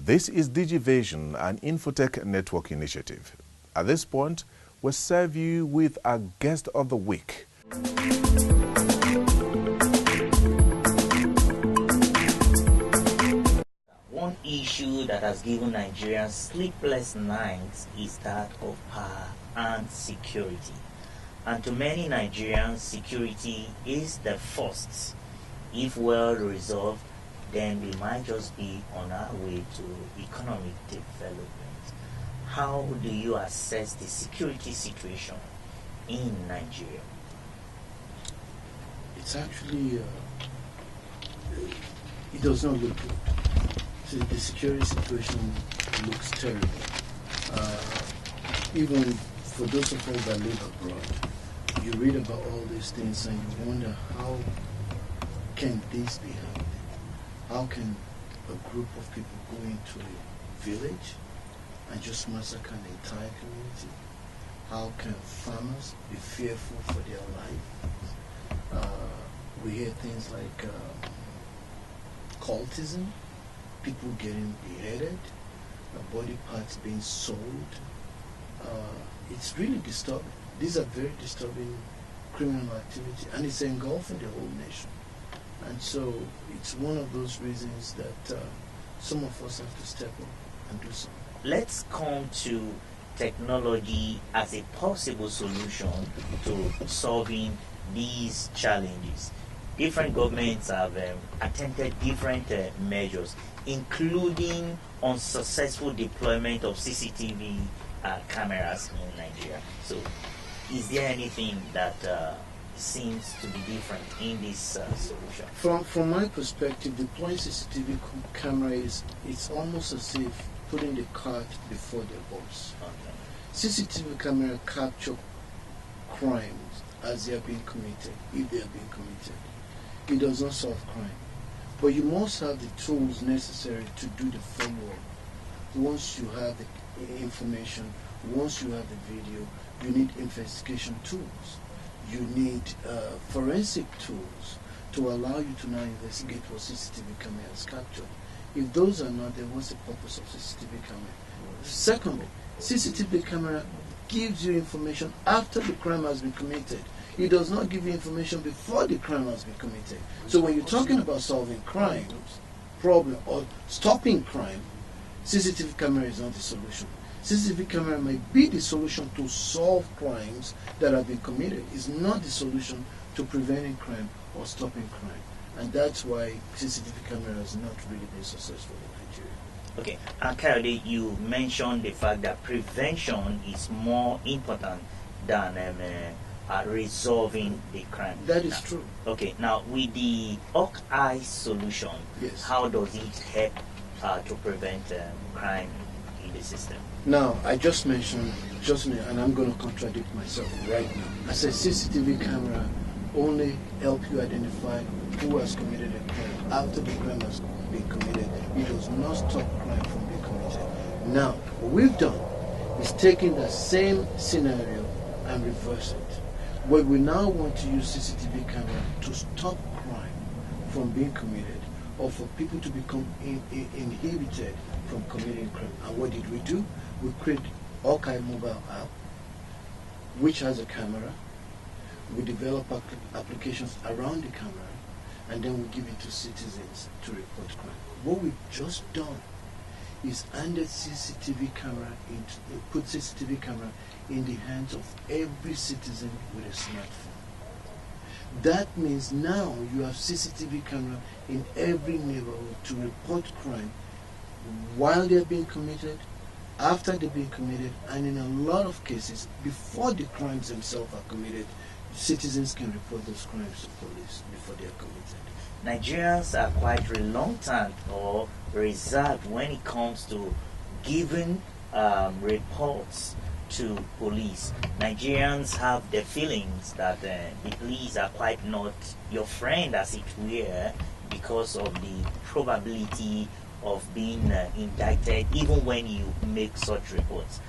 This is Digivation, an infotech network initiative. At this point, we'll serve you with our guest of the week. One issue that has given Nigerians sleepless nights is that of power and security. And to many Nigerians, security is the first. If well resolved, then we might just be on our way to economic development. How do you assess the security situation in Nigeria? It's actually, it does not look good. So the security situation looks terrible. Even for those of us that live abroad, you read about all these things and you wonder, how can this be happening? How can a group of people go into a village and just massacre an entire community? How can farmers be fearful for their life? We hear things like cultism, people getting beheaded, body parts being sold. It's really disturbing. These are very disturbing criminal activity, and it's engulfing the whole nation. And so it's one of those reasons that some of us have to step up and do something. Let's come to technology as a possible solution to solving these challenges. Different governments have attempted different measures, including unsuccessful deployment of CCTV cameras in Nigeria. So, is there anything that seems to be different in this solution? From my perspective, deploying CCTV camera it's almost as if putting the cart before the horse. Okay. CCTV camera capture crimes as they are being committed, if they are being committed. It does not solve crime. But you must have the tools necessary to do the follow-up. Once you have the information, once you have the video, you need investigation tools. You need forensic tools to allow you to now investigate what CCTV camera has captured. If those are not, then what's the purpose of CCTV camera? Secondly, CCTV camera gives you information after the crime has been committed. It does not give you information before the crime has been committed. So when you're talking about solving crime problem or stopping crime, CCTV camera is not the solution. CCTV camera may be the solution to solve crimes that have been committed. It's not the solution to preventing crime or stopping crime. And that's why CCTV camera has not really been successful in Nigeria. Okay, and Kayode, you mentioned the fact that prevention is more important than resolving the crime. That is true. Okay, now with the Hawkeye solution, yes, how does it help to prevent crime in the system? Now, I just mentioned, and I'm going to contradict myself right now. I said CCTV camera only help you identify who has committed a crime after the crime has been committed. It does not stop crime from being committed. Now, what we've done is taking the same scenario and reverse it. Where we now want to use CCTV camera to stop crime from being committed, or for people to become inhibited from committing crime. And what did we do? We create Hawkeye mobile app, which has a camera. We develop applications around the camera, and then we give it to citizens to report crime. What we've just done is handed CCTV camera put CCTV camera in the hands of every citizen with a smartphone. That means now you have CCTV camera in every neighborhood to report crime while they're being committed, after they've been committed, and in a lot of cases, before the crimes themselves are committed, citizens can report those crimes to police before they are committed. Nigerians are quite reluctant or reserved when it comes to giving reports to police. Nigerians have the feelings that the police are quite not your friend, as it were, because of the probability of being indicted even when you make such reports.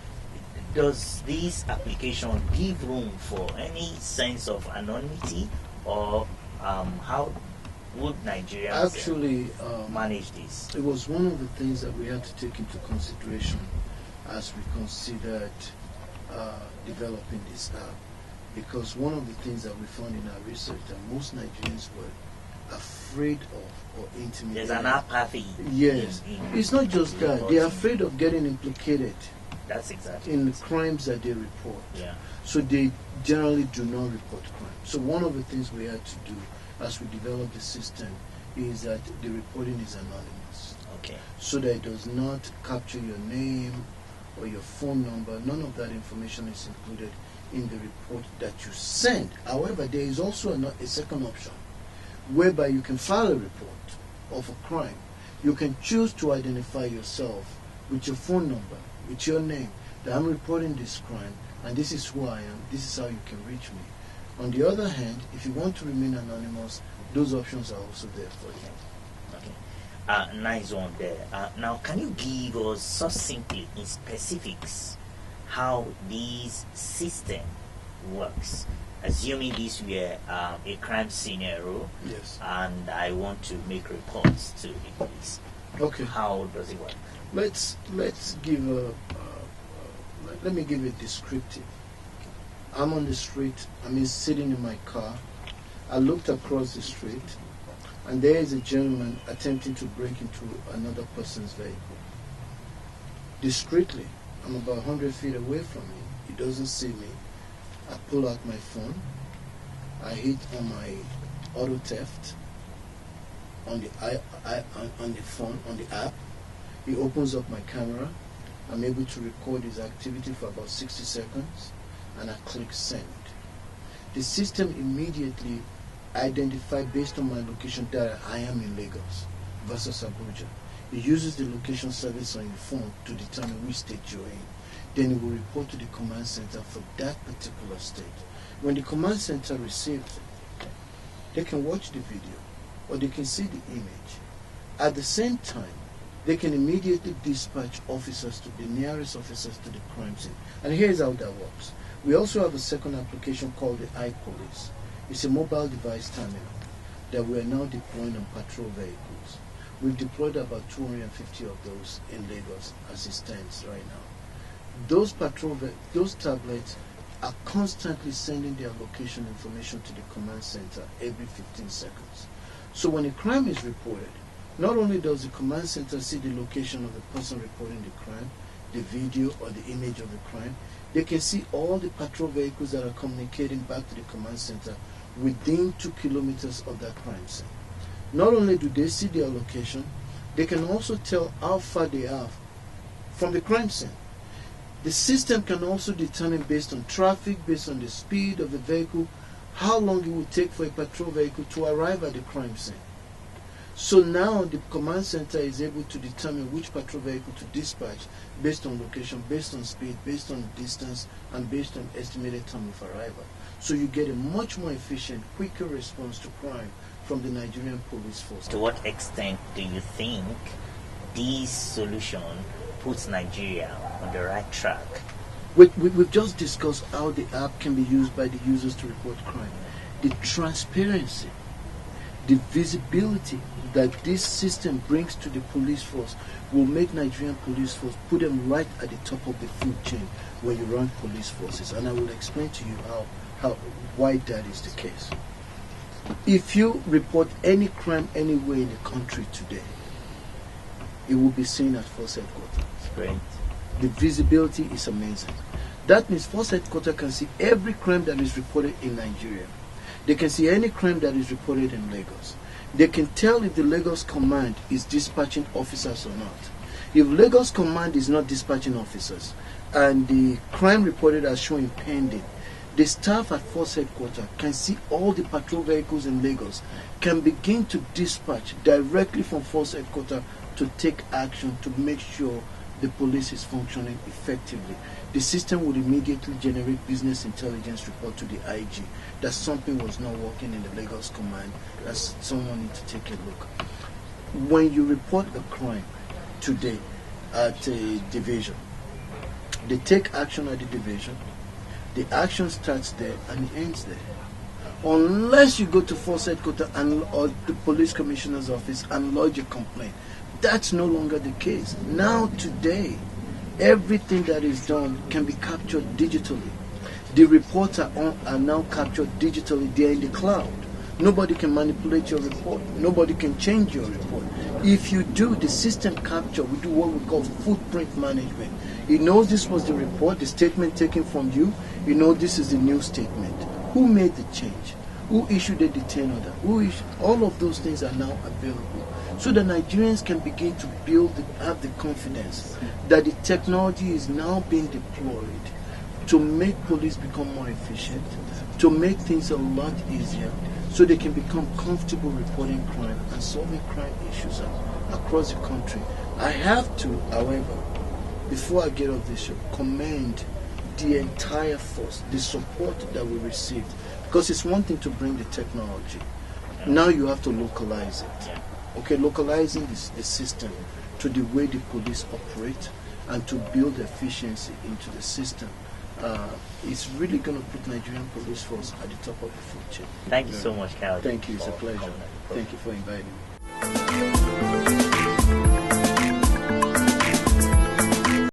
Does this application give room for any sense of anonymity, or how would Nigeria Nigerians actually manage this? It was one of the things that we had to take into consideration as we considered developing this app, because one of the things that we found in our research that most Nigerians were afraid of or intimidated. There's an apathy. Yes, it's not just that they are afraid of getting implicated. That's exactly in the crimes that they report. Yeah. So they generally do not report crime. So one of the things we had to do as we developed the system is that the reporting is anonymous. Okay. So that it does not capture your name or your phone number. None of that information is included in the report that you send. However, there is also a second option whereby you can file a report of a crime. You can choose to identify yourself with your phone number, with your name, that I'm reporting this crime and this is who I am, this is how you can reach me. On the other hand, if you want to remain anonymous, those options are also there for you. Okay. Nice one there. Now, can you give us succinctly, in specifics, how this system works? Assuming this were a crime scenario, yes, and I want to make reports to the police. Okay. How does it work? Let's give let me give it descriptive. I'm on the street. I'm sitting in my car. I looked across the street, and there is a gentleman attempting to break into another person's vehicle. Discreetly, I'm about 100 feet away from him. He doesn't see me. I pull out my phone. I hit on my auto theft on the phone, on the app. He opens up my camera. I'm able to record his activity for about 60 seconds, and I click send. The system immediately identifies, based on my location, that I am in Lagos versus Abuja. It uses the location service on your phone to determine which state you're in. Then it will report to the command center for that particular state. When the command center receives it, they can watch the video or they can see the image. At the same time, they can immediately dispatch officers to the nearest officers to the crime scene. And here's how that works. We also have a second application called the iPolice. It's a mobile device terminal that we are now deploying on patrol vehicles. We've deployed about 250 of those in Lagos as it stands right now. Those tablets are constantly sending their location information to the command center every 15 seconds. So when a crime is reported, not only does the command center see the location of the person reporting the crime, the video or the image of the crime, they can see all the patrol vehicles that are communicating back to the command center within 2 kilometers of that crime scene. Not only do they see their location, they can also tell how far they are from the crime scene. The system can also determine, based on traffic, based on the speed of the vehicle, how long it will take for a patrol vehicle to arrive at the crime scene. So now the command center is able to determine which patrol vehicle to dispatch based on location, based on speed, based on distance, and based on estimated time of arrival. So you get a much more efficient, quicker response to crime from the Nigerian police force. To what extent do you think this solution puts Nigeria on the right track? We've just discussed how the app can be used by the users to report crime. The transparency, the visibility that this system brings to the police force will make Nigerian police force, put them right at the top of the food chain when you run police forces. And I will explain to you why that is the case. If you report any crime anywhere in the country today, it will be seen at force headquarters. Great. The visibility is amazing. That means force headquarters can see every crime that is reported in Nigeria. They can see any crime that is reported in Lagos. They can tell if the Lagos command is dispatching officers or not. If Lagos command is not dispatching officers and the crime reported as showing pending, the staff at force headquarters can see all the patrol vehicles in Lagos, can begin to dispatch directly from force headquarters to take action to make sure the police is functioning effectively. The system would immediately generate business intelligence report to the IG that something was not working in the Lagos command, that someone needs to take a look. When you report a crime today at a division, they take action at the division. The action starts there and it ends there. unless you go to force headquarters or the police commissioner's office and lodge a complaint. That's no longer the case. Now, today, everything that is done can be captured digitally. The reports are now captured digitally. They're in the cloud. Nobody can manipulate your report. Nobody can change your report. If you do, the system capture, we do what we call footprint management. It knows this was the report, the statement taken from you. You know this is the new statement. Who made the change? Who issued the detain order? All of those things are now available. So the Nigerians can begin to have the confidence that the technology is now being deployed to make police become more efficient, to make things a lot easier, so they can become comfortable reporting crime and solving crime issues across the country. I have to, however, before I get off this show, commend the entire force, the support that we received. Because it's one thing to bring the technology. Now you have to localize it. Okay, localizing the system to the way the police operate and to build efficiency into the system. It's really going to put Nigerian police force at the top of the food chain. Thank you so much, Cal. Thank you. It's a pleasure. Thank you for inviting me.